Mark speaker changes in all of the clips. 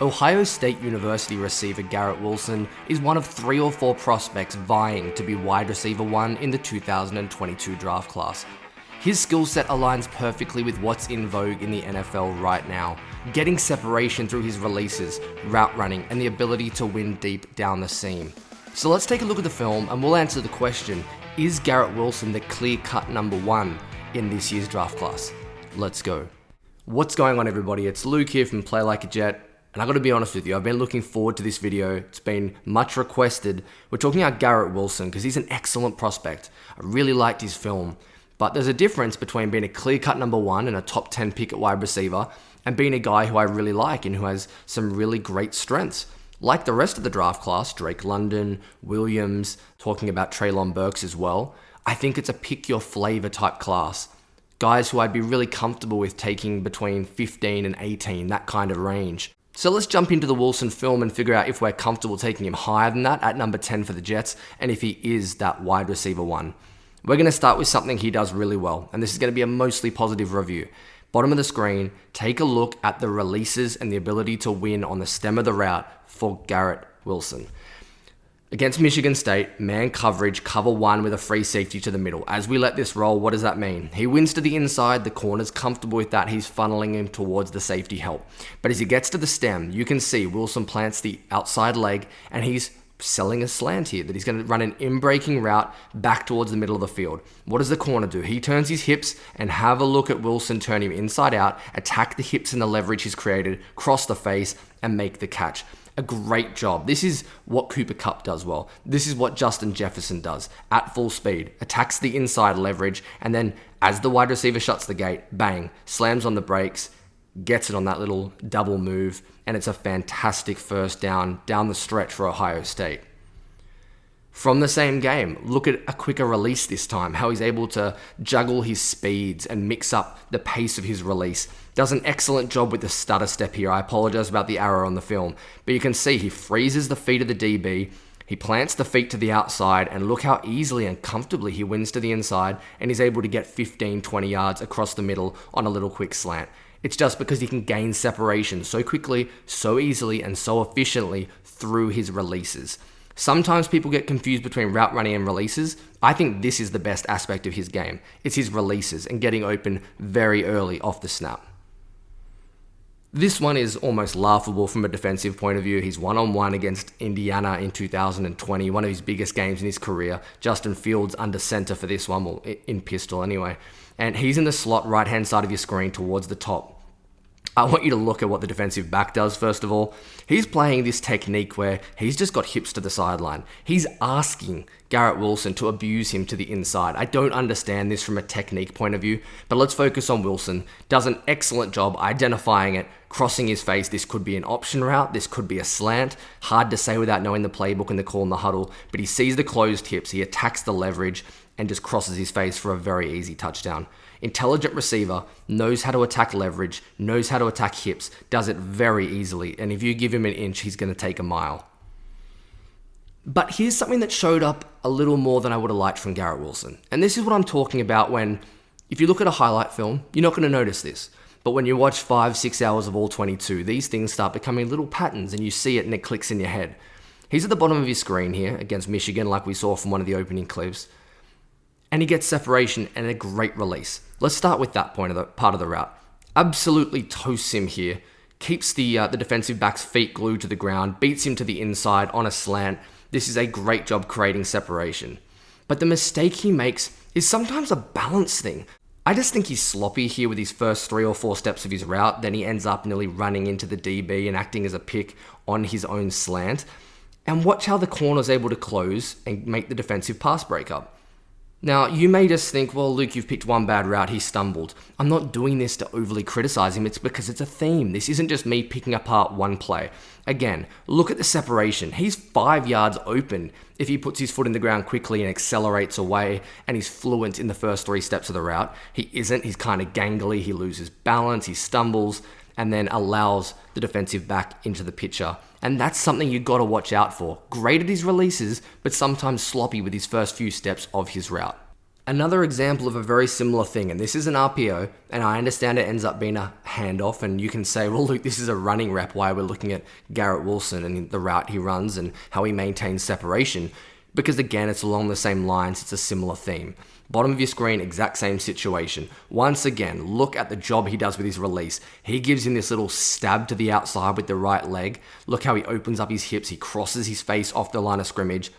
Speaker 1: Ohio State University receiver Garrett Wilson is one of 3 or 4 prospects vying to be wide receiver 1 in the 2022 draft class. His skill set aligns perfectly with what's in vogue in the NFL right now, getting separation through his releases, route running, and the ability to win deep down the seam. So let's take a look at the film and we'll answer the question, is Garrett Wilson the clear-cut number 1 in this year's draft class? Let's go. What's going on, everybody? It's Luke here from PLAJ. And I gotta be honest with you, I've been looking forward to this video. It's been much requested. We're talking about Garrett Wilson because he's an excellent prospect. I really liked his film. But there's a difference between being a clear-cut number 1 and a top 10 pick at wide receiver and being a guy who I really like and who has some really great strengths. Like the rest of the draft class, Drake London, Williams, talking about Treylon Burks as well, I think it's a pick your flavor type class. Guys who I'd be really comfortable with taking between 15 and 18, that kind of range. So let's jump into the Wilson film and figure out if we're comfortable taking him higher than that at number 10 for the Jets, and if he is that wide receiver 1. We're going to start with something he does really well, and this is going to be a mostly positive review. Bottom of the screen, take a look at the releases and the ability to win on the stem of the route for Garrett Wilson. Against Michigan State, man coverage, cover 1 with a free safety to the middle. As we let this roll, what does that mean? He wins to the inside, the corner's comfortable with that, he's funneling him towards the safety help. But as he gets to the stem, you can see Wilson plants the outside leg and he's selling a slant here, that he's going to run an in-breaking route back towards the middle of the field. What does the corner do? He turns his hips and have a look at Wilson turn him inside out, attack the hips and the leverage he's created, cross the face and make the catch. A great job. This is what Cooper Kupp does well. This is what Justin Jefferson does at full speed. Attacks the inside leverage, and then as the wide receiver shuts the gate, bang, slams on the brakes, gets it on that little double move, and it's a fantastic first down the stretch for Ohio State. From the same game, look at a quicker release this time, how he's able to juggle his speeds and mix up the pace of his release. Does an excellent job with the stutter step here. I apologize about the arrow on the film, but you can see he freezes the feet of the DB, he plants the feet to the outside, and look how easily and comfortably he wins to the inside and is able to get 15, 20 yards across the middle on a little quick slant. It's just because he can gain separation so quickly, so easily, and so efficiently through his releases. Sometimes people get confused between route running and releases. I think this is the best aspect of his game. It's his releases and getting open very early off the snap. This one is almost laughable from a defensive point of view. He's one-on-one against Indiana in 2020, one of his biggest games in his career. Justin Fields under center for this one, well, in pistol anyway. And he's in the slot right-hand side of your screen towards the top. I want you to look at what the defensive back does, first of all. He's playing this technique where he's just got hips to the sideline. He's asking Garrett Wilson to abuse him to the inside. I don't understand this from a technique point of view, but let's focus on Wilson. Does an excellent job identifying it, crossing his face. This could be an option route. This could be a slant. Hard to say without knowing the playbook and the call in the huddle, but he sees the closed hips. He attacks the leverage and just crosses his face for a very easy touchdown. Intelligent receiver, knows how to attack leverage, knows how to attack hips, does it very easily, and if you give him an inch, he's going to take a mile. But here's something that showed up a little more than I would have liked from Garrett Wilson. And this is what I'm talking about when, if you look at a highlight film, you're not going to notice this. But when you watch 5-6 hours of all 22, these things start becoming little patterns and you see it and it clicks in your head. He's at the bottom of your screen here against Michigan, like we saw from one of the opening clips. And he gets separation and a great release. Let's start with that part of the route. Absolutely toasts him here. Keeps the defensive back's feet glued to the ground. Beats him to the inside on a slant. This is a great job creating separation. But the mistake he makes is sometimes a balance thing. I just think he's sloppy here with his first 3 or 4 steps of his route. Then he ends up nearly running into the DB and acting as a pick on his own slant. And watch how the corner's able to close and make the defensive pass breakup. Now, you may just think, well, Luke, you've picked one bad route, he stumbled. I'm not doing this to overly criticize him, it's because it's a theme. This isn't just me picking apart one play. Again, look at the separation. He's 5 yards open if he puts his foot in the ground quickly and accelerates away and he's fluent in the first 3 steps of the route. He isn't, he's kind of gangly, he loses balance, he stumbles, and then allows the defensive back into the picture. And that's something you've got to watch out for. Great at his releases, but sometimes sloppy with his first few steps of his route. Another example of a very similar thing, and this is an RPO, and I understand it ends up being a handoff, and you can say, well, look, this is a running rep, why we're looking at Garrett Wilson and the route he runs and how he maintains separation, because again, it's along the same lines, it's a similar theme. Bottom of your screen, exact same situation. Once again, look at the job he does with his release. He gives him this little stab to the outside with the right leg. Look how he opens up his hips, he crosses his face off the line of scrimmage.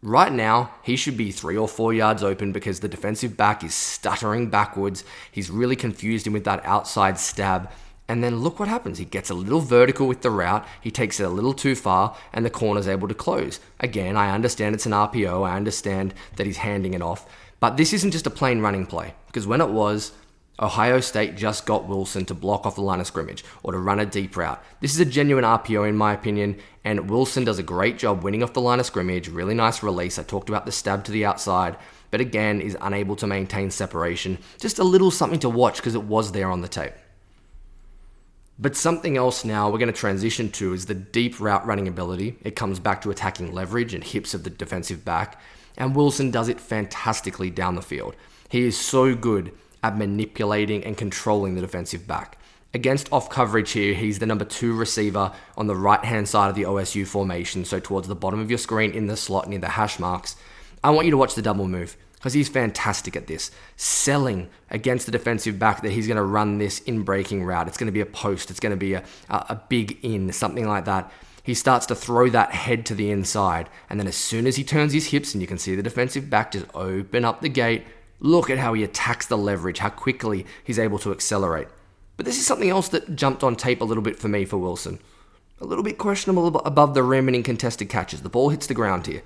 Speaker 1: Right now, he should be 3 or 4 yards open because the defensive back is stuttering backwards. He's really confused him with that outside stab. And then look what happens. He gets a little vertical with the route. He takes it a little too far and the corner's able to close. Again, I understand it's an RPO. I understand that he's handing it off. But this isn't just a plain running play, because when it was, Ohio State just got Wilson to block off the line of scrimmage or to run a deep route. This is a genuine RPO in my opinion, and Wilson does a great job winning off the line of scrimmage. Really nice release. I talked about the stab to the outside, but again, is unable to maintain separation. Just a little something to watch because it was there on the tape. But something else now we're going to transition to is the deep route running ability. It comes back to attacking leverage and hips of the defensive back, and Wilson does it fantastically down the field. He is so good at manipulating and controlling the defensive back. Against off coverage here, he's the number 2 receiver on the right-hand side of the OSU formation, so towards the bottom of your screen in the slot near the hash marks. I want you to watch the double move because he's fantastic at this. Selling against the defensive back that he's going to run this in-breaking route. It's going to be a post. It's going to be a big in, something like that. He starts to throw that head to the inside, and then as soon as he turns his hips and you can see the defensive back just open up the gate, look at how he attacks the leverage, how quickly he's able to accelerate. But this is something else that jumped on tape a little bit for me for Wilson. A little bit questionable above the rim and in contested catches. The ball hits the ground here.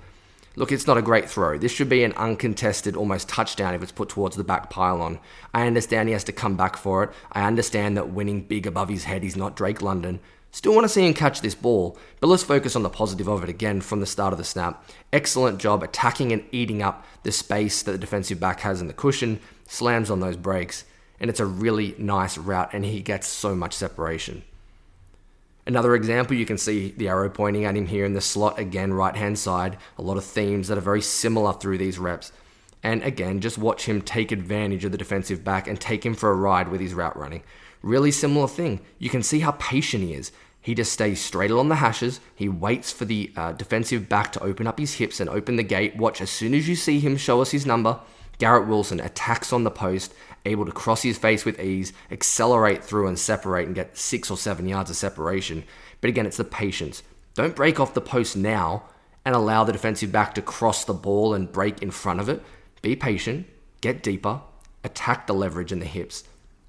Speaker 1: Look, it's not a great throw. This should be an uncontested, almost touchdown if it's put towards the back pylon. I understand he has to come back for it. I understand that winning big above his head, he's not Drake London. Still want to see him catch this ball, but let's focus on the positive of it again from the start of the snap. Excellent job attacking and eating up the space that the defensive back has in the cushion, slams on those brakes, and it's a really nice route, and he gets so much separation. Another example, you can see the arrow pointing at him here in the slot, again, right-hand side. A lot of themes that are very similar through these reps. And again, just watch him take advantage of the defensive back and take him for a ride with his route running. Really similar thing. You can see how patient he is. He just stays straight along the hashes. He waits for the defensive back to open up his hips and open the gate. Watch, as soon as you see him show us his number, Garrett Wilson attacks on the post, able to cross his face with ease, accelerate through and separate and get 6 or 7 yards of separation. But again, it's the patience. Don't break off the post now and allow the defensive back to cross the ball and break in front of it. Be patient, get deeper, attack the leverage in the hips,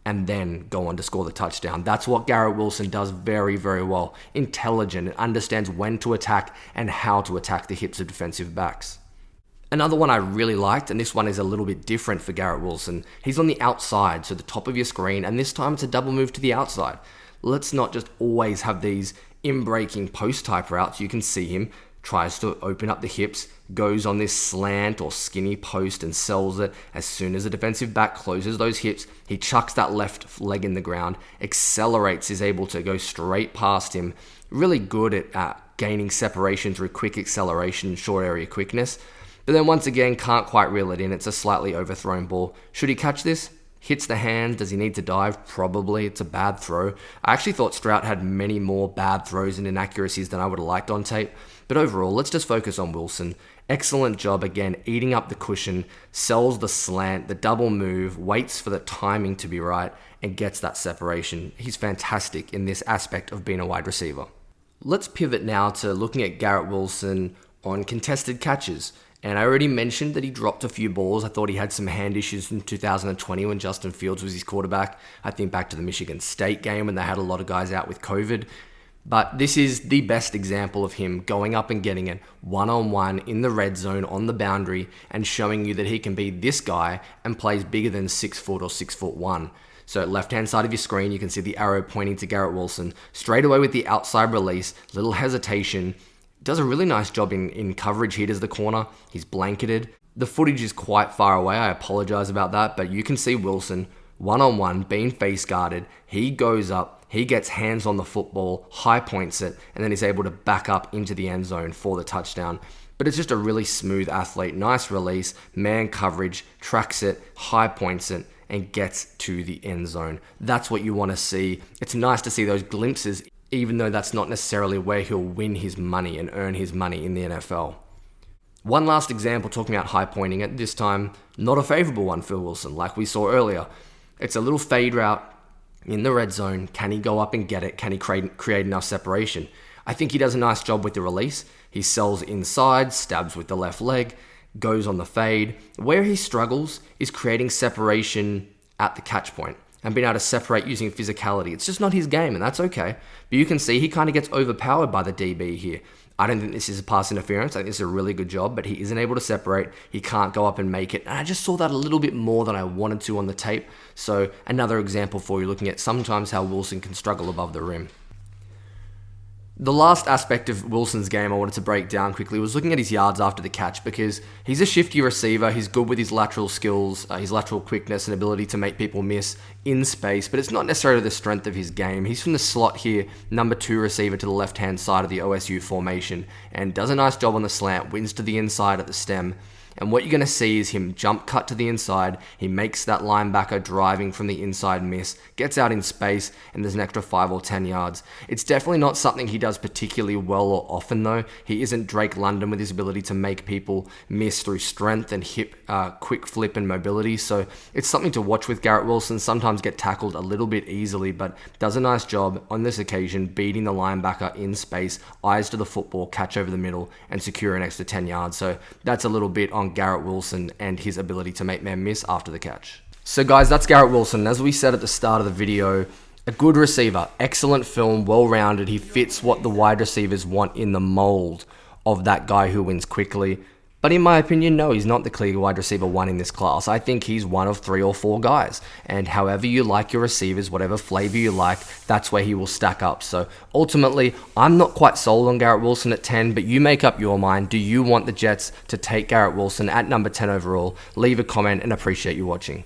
Speaker 1: and then go on to score the touchdown. That's what Garrett Wilson does very, very well. Intelligent, and understands when to attack and how to attack the hips of defensive backs. Another one I really liked, and this one is a little bit different for Garrett Wilson. He's on the outside, so the top of your screen, and this time it's a double move to the outside. Let's not just always have these in-breaking post-type routes. You can see him, tries to open up the hips, goes on this slant or skinny post and sells it. As soon as the defensive back closes those hips, he chucks that left leg in the ground, accelerates, is able to go straight past him. Really good at gaining separation through quick acceleration, short area quickness. But then once again, can't quite reel it in. It's a slightly overthrown ball. Should he catch this? Hits the hand. Does he need to dive? Probably. It's a bad throw. I actually thought Stroud had many more bad throws and inaccuracies than I would have liked on tape. But overall, let's just focus on Wilson. Excellent job again, eating up the cushion, sells the slant, the double move, waits for the timing to be right, and gets that separation. He's fantastic in this aspect of being a wide receiver. Let's pivot now to looking at Garrett Wilson on contested catches. And I already mentioned that he dropped a few balls. I thought he had some hand issues in 2020 when Justin Fields was his quarterback. I think back to the Michigan State game when they had a lot of guys out with COVID. But this is the best example of him going up and getting it one-on-one in the red zone on the boundary and showing you that he can be this guy and plays bigger than 6 foot or 6'1". So left-hand side of your screen, you can see the arrow pointing to Garrett Wilson. Straight away with the outside release, little hesitation. Does a really nice job in coverage here as the corner. He's blanketed. The footage is quite far away. I apologize about that, but you can see Wilson one-on-one being face guarded. He goes up, he gets hands on the football, high points it, and then he's able to back up into the end zone for the touchdown. but it's just a really smooth athlete, nice release, man coverage, tracks it, high points it, and gets to the end zone. That's what you want to see. It's nice to see those glimpses, even though that's not necessarily where he'll win his money and earn his money in the NFL. One last example, talking about high pointing it, this time not a favorable one for Wilson, like we saw earlier. It's a little fade route in the red zone. Can he go up and get it? Can he create enough separation? I think he does a nice job with the release. He sells inside, stabs with the left leg, goes on the fade. Where he struggles is creating separation at the catch point and being able to separate using physicality. It's just not his game, and that's okay. But you can see he kind of gets overpowered by the DB here. I don't think this is a pass interference. I think this is a really good job, but he isn't able to separate. He can't go up and make it. And I just saw that a little bit more than I wanted to on the tape. So another example for you, looking at sometimes how Wilson can struggle above the rim. The last aspect of Wilson's game I wanted to break down quickly was looking at his yards after the catch, because he's a shifty receiver. He's good with his lateral skills, his lateral quickness and ability to make people miss in space, but it's not necessarily the strength of his game. He's from the slot here, number 2 receiver to the left-hand side of the OSU formation, and does a nice job on the slant, wins to the inside at the stem. And what you're going to see is him jump cut to the inside. He makes that linebacker driving from the inside miss, gets out in space, and there's an extra 5 or 10 yards. It's definitely not something he does particularly well or often, though. He isn't Drake London with his ability to make people miss through strength and hip, quick flip and mobility. So it's something to watch with Garrett Wilson. Sometimes get tackled a little bit easily, but does a nice job on this occasion beating the linebacker in space, eyes to the football, catch over the middle, and secure an extra 10 yards. So that's a little bit on Garrett Wilson and his ability to make men miss after the catch. So guys, that's Garrett Wilson. As we said at the start of the video, a good receiver, excellent film, well-rounded. He fits what the wide receivers want in the mold of that guy who wins quickly. But in my opinion, no, he's not the clear wide receiver 1 in this class. I think he's one of 3 or 4 guys. And however you like your receivers, whatever flavor you like, that's where he will stack up. So ultimately, I'm not quite sold on Garrett Wilson at 10, but you make up your mind. Do you want the Jets to take Garrett Wilson at number 10 overall? Leave a comment and appreciate you watching.